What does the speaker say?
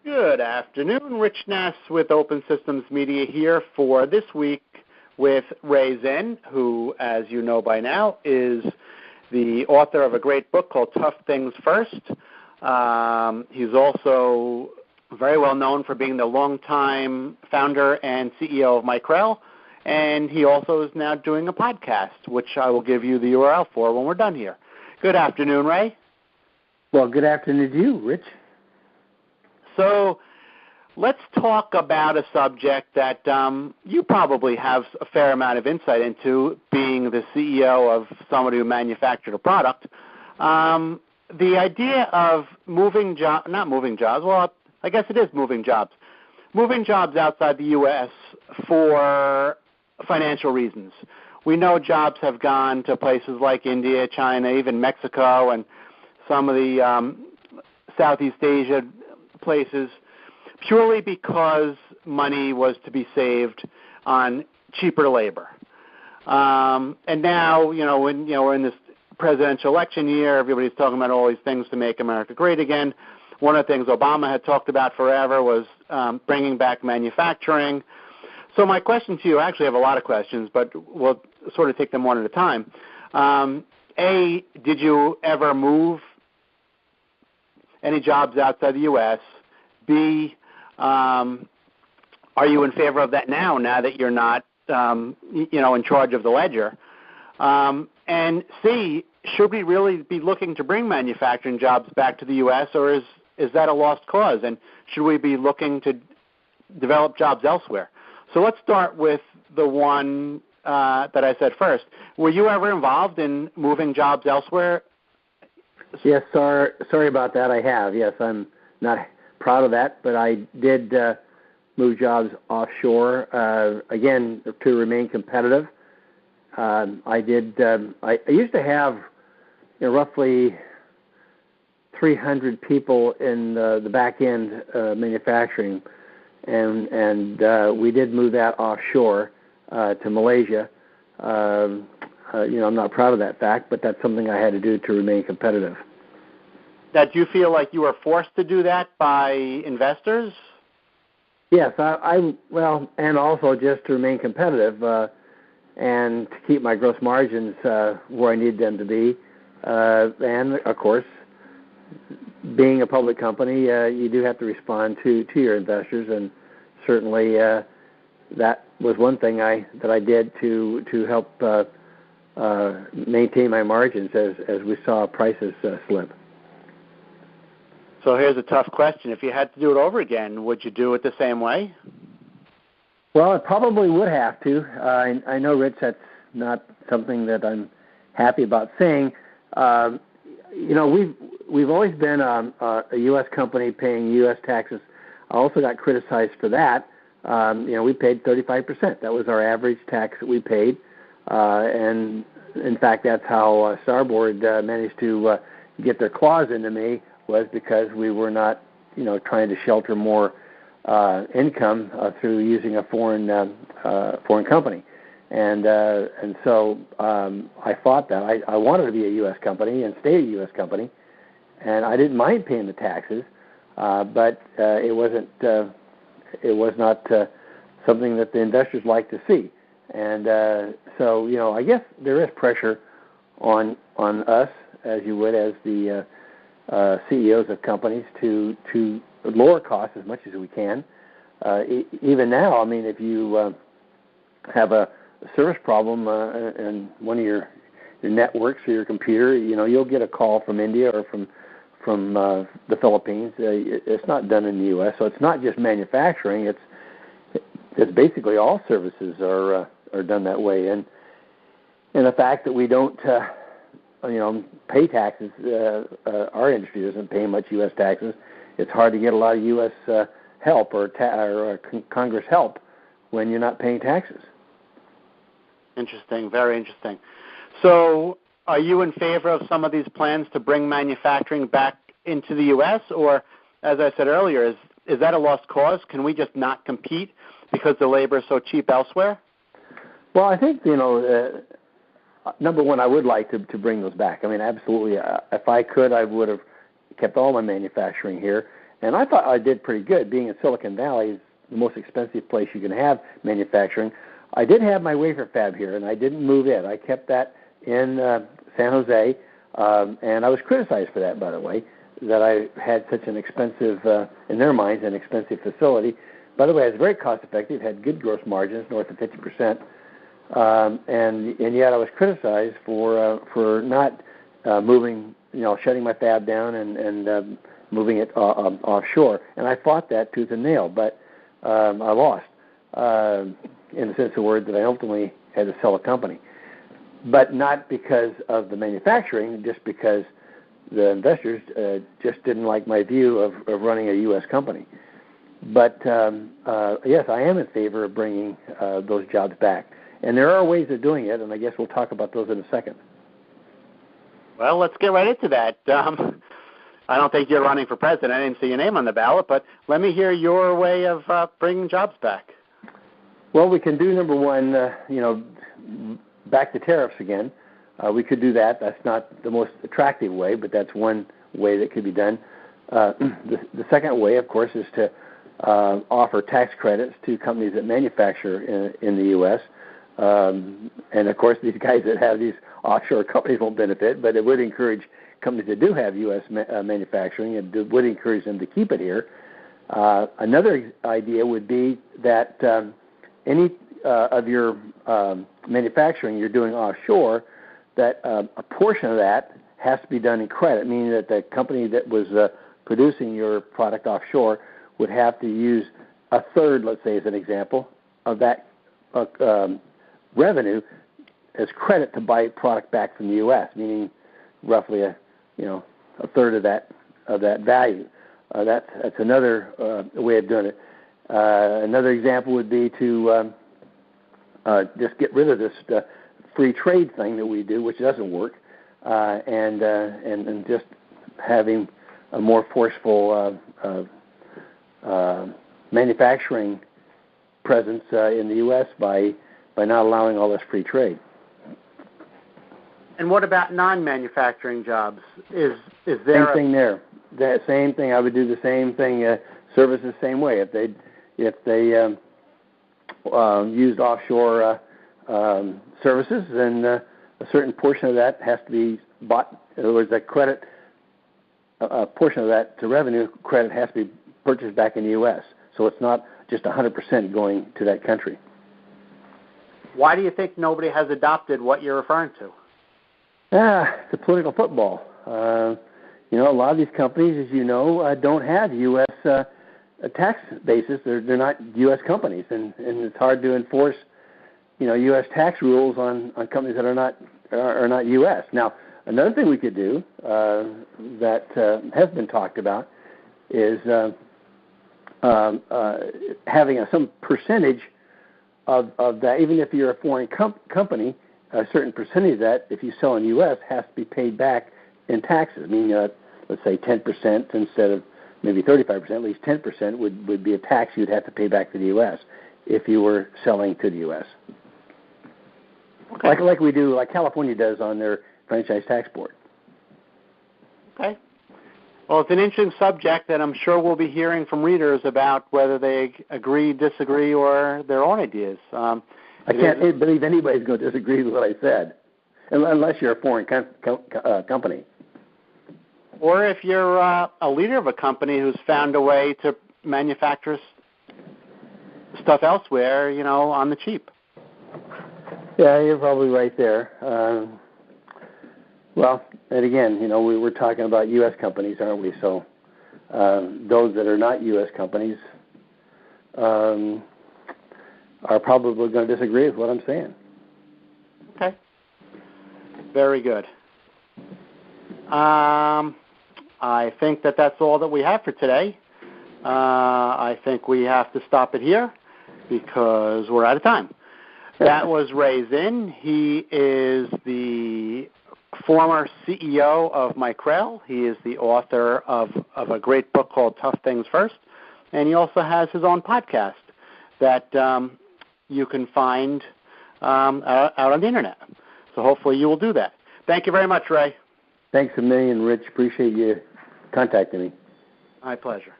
Good afternoon. Rich Nass with Open Systems Media here for this week with Ray Zinn, who, as you know by now, is the author of a great book called Tough Things First. He's also very well known for being the longtime founder and CEO of Micrel, and he also is now doing a podcast, which I will give you the URL for when we're done here. Good afternoon, Ray. Well, good afternoon to you, Rich. So let's talk about a subject that you probably have a fair amount of insight into, being the CEO of somebody who manufactured a product. The idea of moving jobs, well, I guess it is moving jobs outside the U.S. for financial reasons. We know jobs have gone to places like India, China, even Mexico, and some of the Southeast Asia places, purely because money was to be saved on cheaper labor. And now, when we're in this presidential election year, everybody's talking about all these things to make America great again. One of the things Obama had talked about forever was bringing back manufacturing. So my question to you, I actually have a lot of questions, but we'll sort of take them one at a time. A, did you ever move any jobs outside the U.S.? B, are you in favor of that now that you're not, in charge of the ledger? And C, should we really be looking to bring manufacturing jobs back to the U.S., or is that a lost cause? And should we be looking to develop jobs elsewhere? So let's start with the one that I said first. Were you ever involved in moving jobs elsewhere? Yes, sorry about that. I have. Yes, I'm not proud of that, but I did move jobs offshore, again, to remain competitive. I used to have roughly 300 people in the back end manufacturing, and we did move that offshore to Malaysia. I'm not proud of that fact, but that's something I had to do to remain competitive. Now, do you feel like you were forced to do that by investors? Yes, well, and also just to remain competitive and to keep my gross margins where I need them to be. And, of course, being a public company, you do have to respond to your investors, and certainly that was one thing that I did to help maintain my margins as we saw prices slip. So here's a tough question. If you had to do it over again, would you do it the same way? Well, I probably would have to. I know, Rich, that's not something that I'm happy about saying. We've always been a U.S. company paying U.S. taxes. I also got criticized for that. We paid 35%. That was our average tax that we paid. And, in fact, that's how Starboard managed to get their claws into me, was because we were not, trying to shelter more income through using a foreign company, and so I fought that. I wanted to be a U.S. company and stay a U.S. company, and I didn't mind paying the taxes, but it was not something that the investors like to see, and so I guess there is pressure on us, as you would, as the CEOs of companies, to lower costs as much as we can. Even now, if you have a service problem in one of your networks or your computer, you'll get a call from India or from the Philippines. It's not done in the U.S., so it's not just manufacturing. It's basically all services are done that way, and the fact that we don't pay taxes. Our industry doesn't pay much U.S. taxes. It's hard to get a lot of U.S. help or Congress help when you're not paying taxes. Interesting, very interesting. So are you in favor of some of these plans to bring manufacturing back into the U.S., or, as I said earlier, is that a lost cause? Can we just not compete because the labor is so cheap elsewhere? Well, I think, number one, I would like to bring those back. Absolutely. If I could, I would have kept all my manufacturing here. And I thought I did pretty good. Being in Silicon Valley is the most expensive place you can have manufacturing. I did have my wafer fab here, and I didn't move it. I kept that in San Jose, and I was criticized for that, by the way, that I had such an expensive, in their minds, an expensive facility. By the way, it was very cost-effective, had good gross margins, north of 50%, and yet I was criticized for not moving, shutting my fab down and moving it offshore. And I fought that tooth and nail, but I lost, in the sense of the word, that I ultimately had to sell a company. But not because of the manufacturing, just because the investors just didn't like my view of running a U.S. company. But yes, I am in favor of bringing those jobs back. And there are ways of doing it, and I guess we'll talk about those in a second. Well, let's get right into that. I don't think you're running for president. I didn't see your name on the ballot, but let me hear your way of bringing jobs back. Well, we can do, number one, back to tariffs again. We could do that. That's not the most attractive way, but that's one way that could be done. The second way, of course, is to offer tax credits to companies that manufacture in the U.S. And, of course, these guys that have these offshore companies won't benefit, but it would encourage companies that do have U.S. manufacturing, and it would encourage them to keep it here. Another idea would be that any of your manufacturing you're doing offshore, that a portion of that has to be done in credit, meaning that the company that was producing your product offshore would have to use a third, let's say as an example, of that revenue as credit to buy product back from the U.S., meaning roughly a third of that value. That's another way of doing it. Another example would be to just get rid of this free trade thing that we do, which doesn't work, and just having a more forceful manufacturing presence in the U.S. by not allowing all this free trade. And what about non-manufacturing jobs? Is there same thing there? That same thing. I would do the same thing. Services the same way. If they used offshore services, then a certain portion of that has to be bought. In other words, that credit, a portion of that to revenue credit has to be purchased back in the U.S. So it's not just 100% going to that country. Why do you think nobody has adopted what you're referring to? It's a political football. A lot of these companies, as you know, don't have U.S. Tax basis. They're not U.S. companies, and it's hard to enforce, U.S. tax rules on companies that are not U.S. Now, another thing we could do that has been talked about is having some percentage of that, even if you're a foreign company, a certain percentage of that, if you sell in the U.S., has to be paid back in taxes. Meaning, let's say 10% instead of maybe 35%, at least 10% would be a tax you'd have to pay back to the U.S. if you were selling to the U.S. Okay. Like we do, like California does on their franchise tax board. Okay. Well, it's an interesting subject, and I'm sure we'll be hearing from readers about whether they agree, disagree, or their own ideas. I can't believe anybody's going to disagree with what I said, unless you're a foreign company. Or if you're a leader of a company who's found a way to manufacture stuff elsewhere, on the cheap. Yeah, you're probably right there. Well, and again, we're talking about U.S. companies, aren't we? So those that are not U.S. companies are probably going to disagree with what I'm saying. Okay. Very good. I think that's all that we have for today. I think we have to stop it here because we're out of time. That was Ray Zinn. He is the former CEO of Micrel. He is the author of a great book called Tough Things First, and he also has his own podcast that you can find out on the internet. So hopefully you will do that. Thank you very much, Ray. Thanks a million, Rich. Appreciate you contacting me. My pleasure.